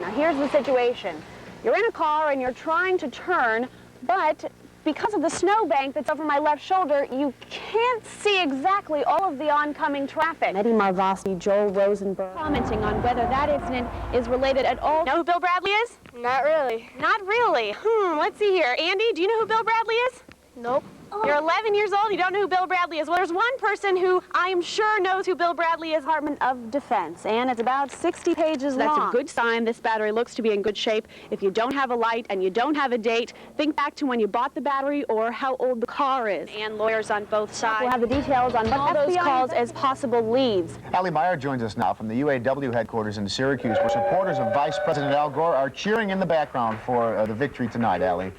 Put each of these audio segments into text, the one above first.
Now here's the situation. You're in a car and you're trying to turn, but because of the snowbank that's over my left shoulder, you can't see exactly all of the oncoming traffic. Eddie Marvosky, Joel Rosenberg, commenting on whether that incident is related at all. Know who Bill Bradley is? Not really. Not really. Let's see here. Andy, do you know who Bill Bradley is? Nope. You're 11 years old, you don't know who Bill Bradley is. Well, there's one person who I am sure knows who Bill Bradley is. Department of Defense, and it's about 60 pages long. That's a good sign. This battery looks to be in good shape. If you don't have a light and you don't have a date, think back to when you bought the battery or how old the car is. And lawyers on both sides will have the details on all those calls as possible leads. Allie Meyer joins us now from the UAW headquarters in Syracuse, where supporters of Vice President Al Gore are cheering in the background for the victory tonight, Allie.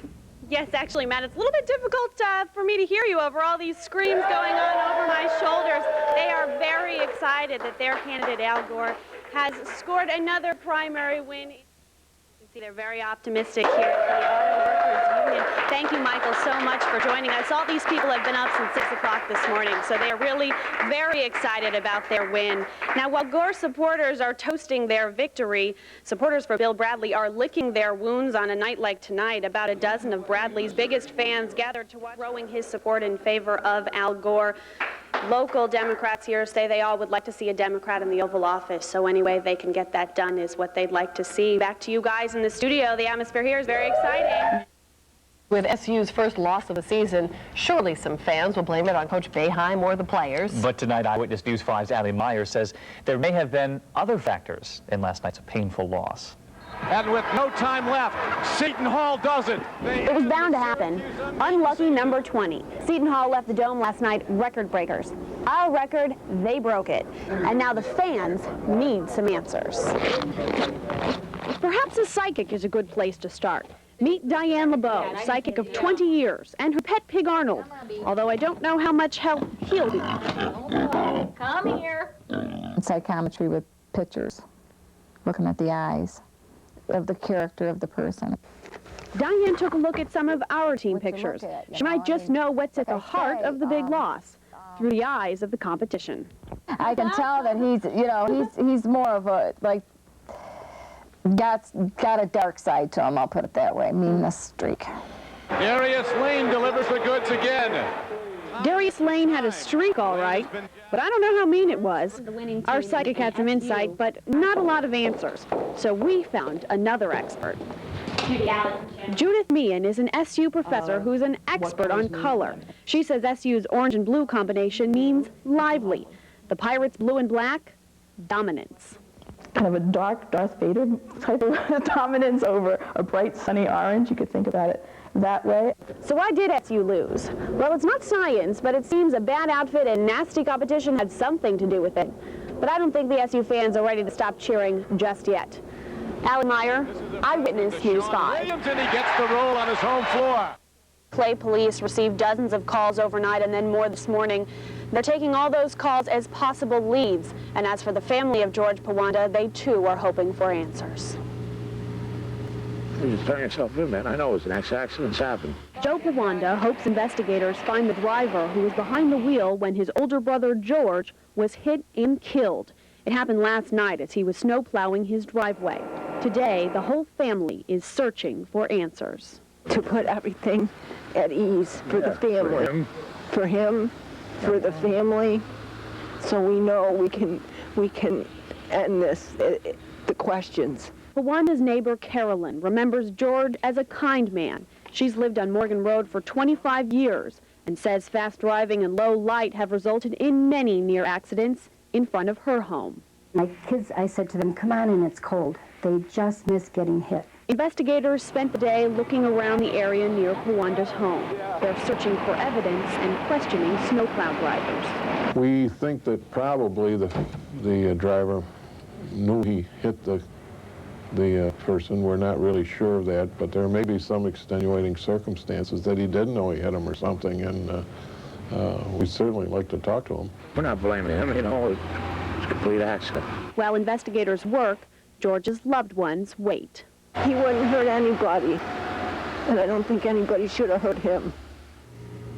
Yes, actually, Matt, it's a little bit difficult for me to hear you over all these screams going on over my shoulders. They are very excited that their candidate, Al Gore, has scored another primary win. You can see they're very optimistic here at the Auto Workers Union. Thank you, Michael, so much for joining us. All these people have been up since 6 o'clock this morning, so they are really very excited about their win. Now, while Gore supporters are toasting their victory, supporters for Bill Bradley are licking their wounds on a night like tonight. About a dozen of Bradley's biggest fans gathered to watch, growing his support in favor of Al Gore. Local Democrats here say they all would like to see a Democrat in the Oval Office, so any way they can get that done is what they'd like to see. Back to you guys in the studio. The atmosphere here is very exciting. With SU's first loss of the season, surely some fans will blame it on Coach Boeheim or the players. But tonight, Eyewitness News 5's Allie Meyer says there may have been other factors in last night's painful loss. And with no time left, Seton Hall does it. It was bound to happen. Unlucky number 20. Seton Hall left the Dome last night record breakers. Our record, they broke it. And now the fans need some answers. Perhaps a psychic is a good place to start. Meet Diane LeBeau, psychic of 20 years, and her pet pig Arnold, although I don't know how much help he'll be. Come here. Psychometry with pictures, looking at the eyes of the character of the person. Diane took a look at some of our team pictures. She might just know what's at the heart of the big loss through the eyes of the competition. I can tell that he's more of a, like, got a dark side to him, I'll put it that way, meanness streak. Darius Lane delivers the goods again. Darius Lane had a streak, all right, but I don't know how mean it was. Our psychic had some insight, but not a lot of answers. So we found another expert. Judith Meehan is an SU professor who's an expert on color. She says SU's orange and blue combination means lively. The Pirates' blue and black, dominance. Kind of a dark Darth Vader type of dominance over a bright sunny orange. You could think about it that way. So why did SU lose? Well, it's not science, but it seems a bad outfit and nasty competition had something to do with it. But I don't think the SU fans are ready to stop cheering just yet. Allie Meyer, Eyewitness News 5. Williams, and he gets the roll on his home floor. Clay police received dozens of calls overnight and then more this morning. They're taking all those calls as possible leads. And as for the family of George Pawanda, they too are hoping for answers. You just turn yourself in, man. I know it's an accident's happened. Joe Pawanda hopes investigators find the driver who was behind the wheel when his older brother George was hit and killed. It happened last night as he was snowplowing his driveway. Today, the whole family is searching for answers. To put everything at ease for the family. For him, for the family, so we know we can end this, the questions. Pawanda's neighbor Carolyn remembers George as a kind man. She's lived on Morgan Road for 25 years and says fast driving and low light have resulted in many near accidents in front of her home. My kids, I said to them, come on in, it's cold. They just miss getting hit. Investigators spent the day looking around the area near Pawanda's home. They're searching for evidence and questioning snowplow drivers. We think that probably the driver knew he hit the person. We're not really sure of that, but there may be some extenuating circumstances that he didn't know he hit him or something, and we'd certainly like to talk to him. We're not blaming him, it's a complete accident. While investigators work, George's loved ones wait. He wouldn't hurt anybody, and I don't think anybody should have hurt him.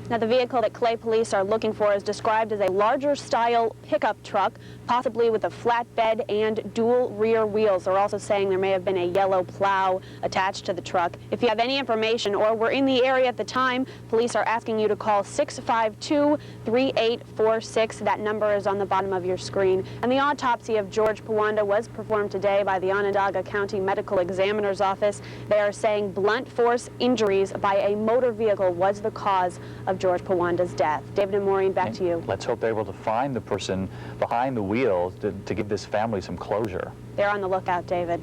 Now, the vehicle that Clay police are looking for is described as a larger style pickup truck, possibly with a flatbed and dual rear wheels. They're also saying there may have been a yellow plow attached to the truck. If you have any information or were in the area at the time, police are asking you to call 652-3846. That number is on the bottom of your screen. And the autopsy of George Pawanda was performed today by the Onondaga County Medical Examiner's Office. They are saying blunt force injuries by a motor vehicle was the cause of George Pawanda's death. David and Maureen, back to you. Let's hope they're able to find the person behind the wheel to give this family some closure. They're on the lookout, David.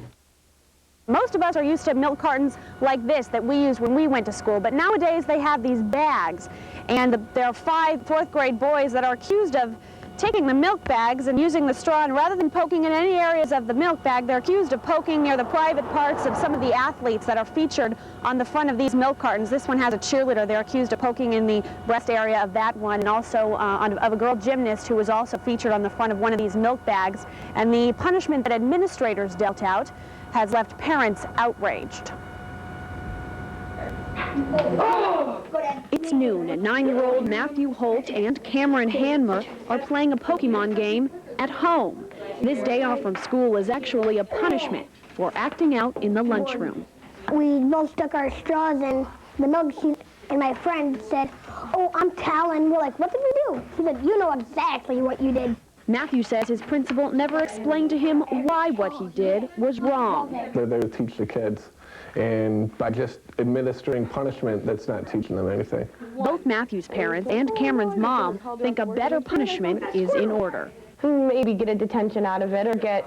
Most of us are used to milk cartons like this that we used when we went to school, but nowadays they have these bags. And there are 5 fourth grade boys that are accused of taking the milk bags and using the straw, and rather than poking in any areas of the milk bag, they're accused of poking near the private parts of some of the athletes that are featured on the front of these milk cartons. This one has a cheerleader. They're accused of poking in the breast area of that one, and also of a girl gymnast who was also featured on the front of one of these milk bags. And the punishment that administrators dealt out has left parents outraged. It's noon, and 9-year-old Matthew Holt and Cameron Hanmer are playing a Pokemon game at home. This day off from school is actually a punishment for acting out in the lunchroom. We both stuck our straws in the milk sheet, and my friend said, "Oh, I'm Talon." We're like, "What did we do?" He said, "You know exactly what you did." Matthew says his principal never explained to him why what he did was wrong. They're there to teach the kids, and by just administering punishment, that's not teaching them anything. Both Matthew's parents and Cameron's mom think a better punishment is in order. Maybe get a detention out of it, or get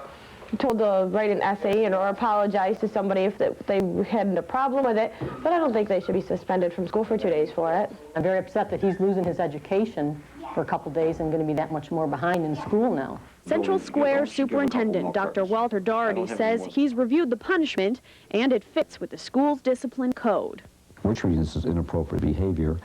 told to write an essay or apologize to somebody if they had a problem with it. But I don't think they should be suspended from school for 2 days for it. I'm very upset that he's losing his education for a couple days and going to be that much more behind in school now. Central Square Superintendent Dr. Walter Doherty says he's reviewed the punishment and it fits with the school's discipline code. Which reasons is inappropriate behavior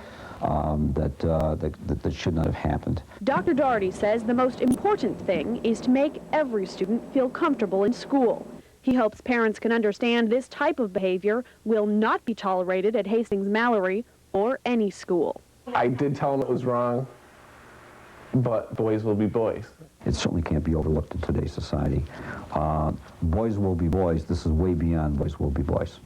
that should not have happened. Dr. Doherty says the most important thing is to make every student feel comfortable in school. He hopes parents can understand this type of behavior will not be tolerated at Hastings-Mallory or any school. I did tell them it was wrong, but boys will be boys. It certainly can't be overlooked in today's society. Boys will be boys. This is way beyond boys will be boys.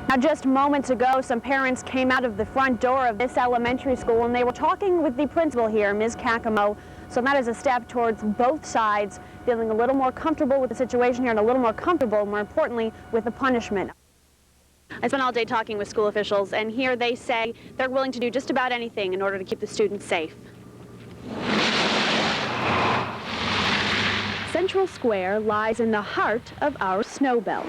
Now, just moments ago, some parents came out of the front door of this elementary school and they were talking with the principal here, Ms. Kakamo. So that is a step towards both sides feeling a little more comfortable with the situation here and a little more comfortable, more importantly, with the punishment. I spent all day talking with school officials, and here they say they're willing to do just about anything in order to keep the students safe. Central Square lies in the heart of our snow belt.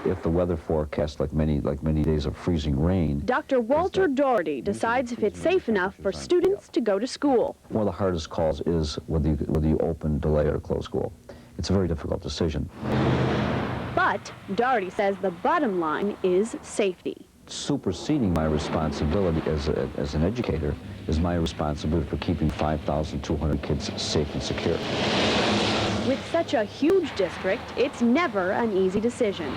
If the weather forecast, like many days of freezing rain. Dr. Walter Doherty decides if it's safe enough for students to go to school. One of the hardest calls is whether you open, delay, or close school. It's a very difficult decision. But Doherty says the bottom line is safety. Superseding my responsibility as an educator is my responsibility for keeping 5,200 kids safe and secure. With such a huge district, it's never an easy decision.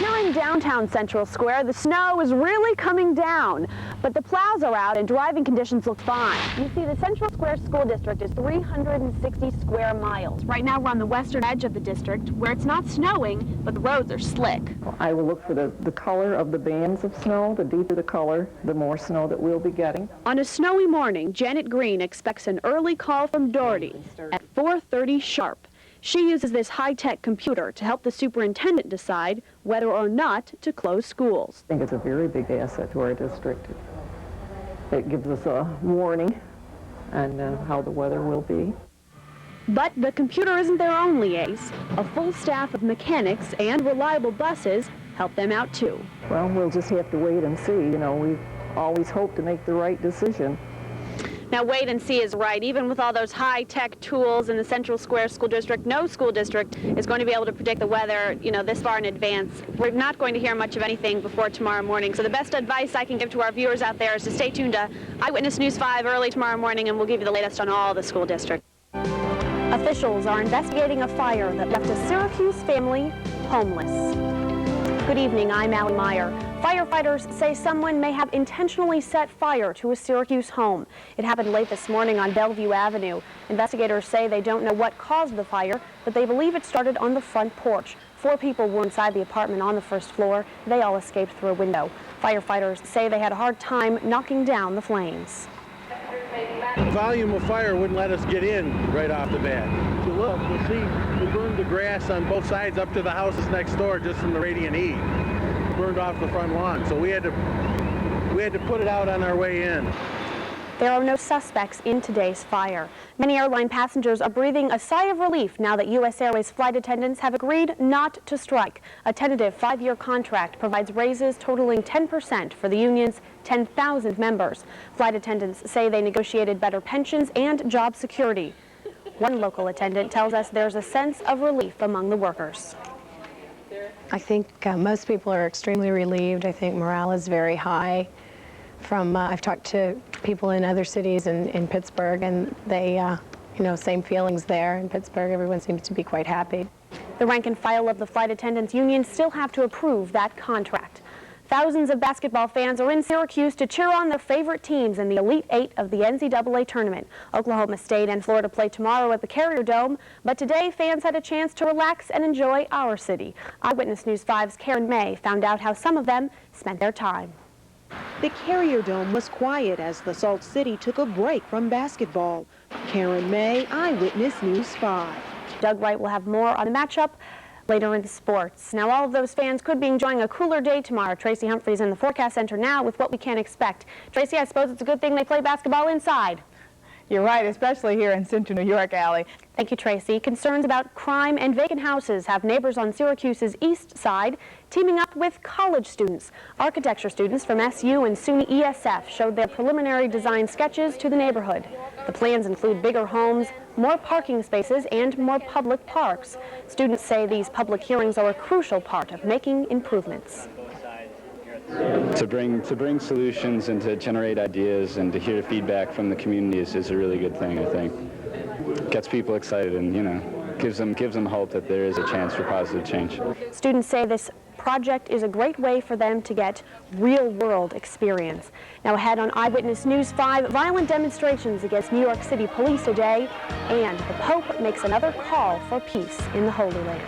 Now in downtown Central Square, the snow is really coming down, but the plows are out and driving conditions look fine. You see, the Central Square School District is 360 square miles. Right now we're on the western edge of the district where it's not snowing, but the roads are slick. I will look for the color of the bands of snow. The deeper the color, the more snow that we'll be getting. On a snowy morning, Janet Green expects an early call from Doherty at 4:30 sharp. She uses this high-tech computer to help the superintendent decide whether or not to close schools. I think it's a very big asset to our district. It gives us a warning on how the weather will be. But the computer isn't their only ace. A full staff of mechanics and reliable buses help them out too. Well, we'll just have to wait and see. You know, we always hope to make the right decision. Now, wait and see is right. Even with all those high-tech tools in the Central Square School District, no school district is going to be able to predict the weather, this far in advance. We're not going to hear much of anything before tomorrow morning. So the best advice I can give to our viewers out there is to stay tuned to Eyewitness News 5 early tomorrow morning, and we'll give you the latest on all the school districts. Officials are investigating a fire that left a Syracuse family homeless. Good evening, I'm Meyer. Firefighters say someone may have intentionally set fire to a Syracuse home. It happened late this morning on Bellevue Avenue. Investigators say they don't know what caused the fire, but they believe it started on the front porch. 4 people were inside the apartment on the first floor. They all escaped through a window. Firefighters say they had a hard time knocking down the flames. The volume of fire wouldn't let us get in right off the bat. If you look, you'll see we burned the grass on both sides up to the houses next door just from the radiant heat. Burned off the front lawn, so we had to put it out on our way in. There are no suspects in today's fire. Many airline passengers are breathing a sigh of relief now that U.S. Airways flight attendants have agreed not to strike. A tentative 5-year contract provides raises totaling 10% for the union's 10,000 members. Flight attendants say they negotiated better pensions and job security. One local attendant tells us there's a sense of relief among the workers. I think most people are extremely relieved. I think morale is very high. I've talked to people in other cities in Pittsburgh, and they, same feelings there. In Pittsburgh, everyone seems to be quite happy. The rank and file of the flight attendants union still have to approve that contract. Thousands of basketball fans are in Syracuse to cheer on their favorite teams in the Elite Eight of the NCAA tournament. Oklahoma State and Florida play tomorrow at the Carrier Dome, but today fans had a chance to relax and enjoy our city. Eyewitness News 5's Karen May found out how some of them spent their time. The Carrier Dome was quiet as the Salt City took a break from basketball. Karen May, Eyewitness News 5. Doug Wright will have more on the matchup later in sports. Now, all of those fans could be enjoying a cooler day tomorrow. Tracy Humphreys in the forecast center now with what we can expect. Tracy, I suppose it's a good thing they play basketball inside. You're right, especially here in central New York, Allie. Thank you, Tracy. Concerns about crime and vacant houses have neighbors on Syracuse's east side teaming up with college students. Architecture students from SU and SUNY ESF showed their preliminary design sketches to the neighborhood. The plans include bigger homes, more parking spaces, and more public parks. Students say these public hearings are a crucial part of making improvements. To bring solutions and to generate ideas and to hear feedback from the community is a really good thing, I think. Gets people excited and, gives them hope that there is a chance for positive change. Students say this project is a great way for them to get real-world experience. Now ahead on Eyewitness News 5, violent demonstrations against New York City police today, and the Pope makes another call for peace in the Holy Land.